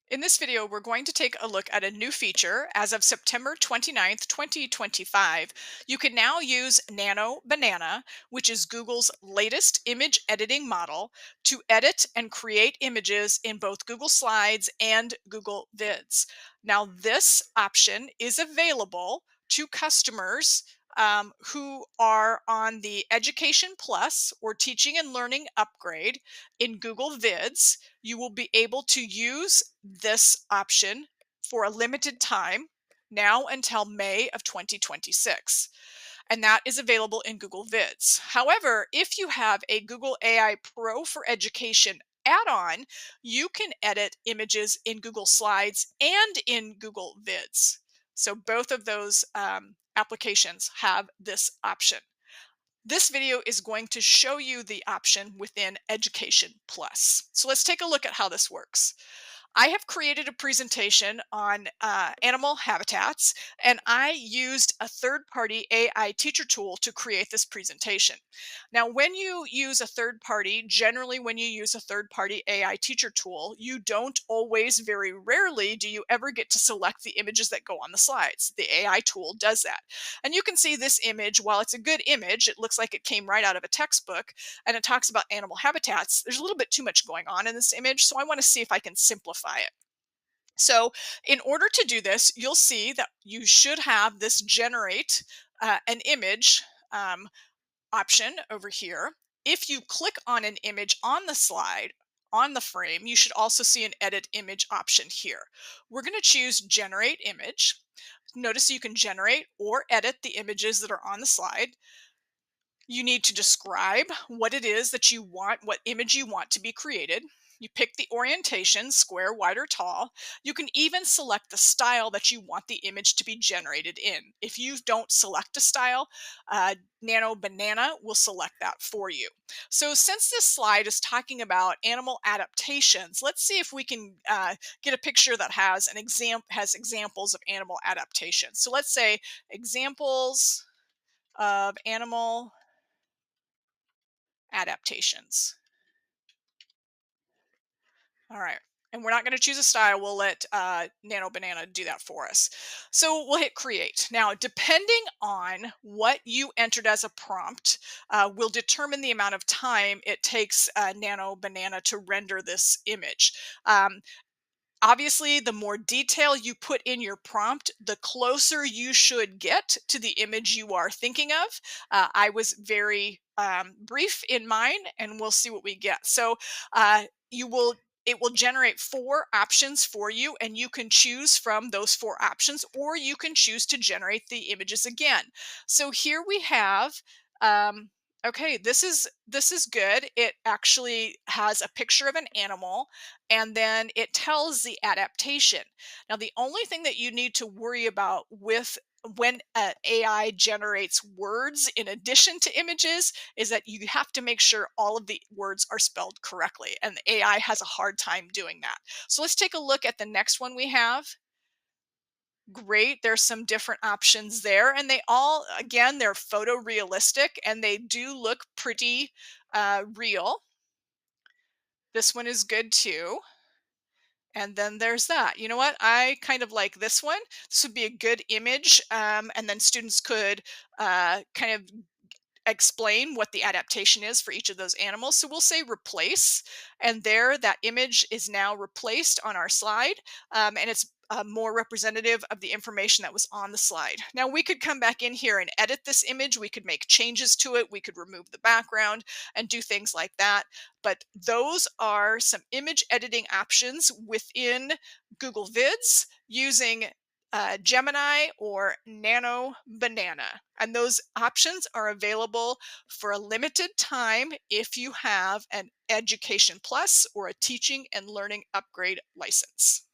In this video, we're going to take a look at a new feature. As of September 29th, 2025, you can now use Nano Banana, which is Google's latest image editing model, to edit and create images in both Google Slides and Google Vids. Now, this option is available to customers who are on the Education Plus or Teaching and Learning upgrade in Google Vids. You will be able to use this option for a limited time now until May of 2026. And that is available in Google Vids. However, if you have a Google AI Pro for Education add-on, you can edit images in Google Slides and in Google Vids. So both of those applications have this option. This video is going to show you the option within Education Plus. So let's take a look at how this works. I have created a presentation on animal habitats, and I used a third-party AI teacher tool to create this presentation. Now, when you use a third party, generally when you use a third-party AI teacher tool, you don't always, very rarely, do you ever get to select the images that go on the slides. The AI tool does that. And you can see this image, while it's a good image, it looks like it came right out of a textbook, and it talks about animal habitats. There's a little bit too much going on in this image, so I want to see if I can simplify it. So in order to do this, you'll see that you should have this generate an image option over here. If you click on an image on the slide, on the frame, you should also see an edit image option here. We're going to choose generate image. Notice you can generate or edit the images that are on the slide. You need to describe what it is that you want, what image you want to be created. You pick the orientation, square, wide, or tall. You can even select the style that you want the image to be generated in. If you don't select a style, Nano Banana will select that for you. So since this slide is talking about animal adaptations, let's see if we can get a picture that has has examples of animal adaptations. So let's say examples of animal adaptations. All right. And we're not going to choose a style. We'll let Nano Banana do that for us. So we'll hit create. Now, depending on what you entered as a prompt, will determine the amount of time it takes Nano Banana to render this image. Obviously, the more detail you put in your prompt, the closer you should get to the image you are thinking of. I was very brief in mine, and we'll see what we get. So you will it will generate four options for you, and you can choose from those four options, or you can choose to generate the images again. So here we have. Um, okay, this is good. It actually has a picture of an animal, and then it tells the adaptation. Now, the only thing that you need to worry about with when AI generates words in addition to images is that you have to make sure all of the words are spelled correctly, and the AI has a hard time doing that. So let's take a look at the next one we have. Great, there's some different options there, and they all, again, they're photorealistic and they do look pretty real. This one is good too. And then there's that. You know what? I kind of like this one. This would be a good image. And then students could kind of explain what the adaptation is for each of those animals. So we'll say replace, and there that image is now replaced on our slide, and it's more representative of the information that was on the slide. Now we could come back in here and edit this image. We could make changes to it. We could remove the background and do things like that. But those are some image editing options within Google Vids using Gemini or Nano Banana. And those options are available for a limited time if you have an Education Plus or a Teaching and Learning Upgrade license.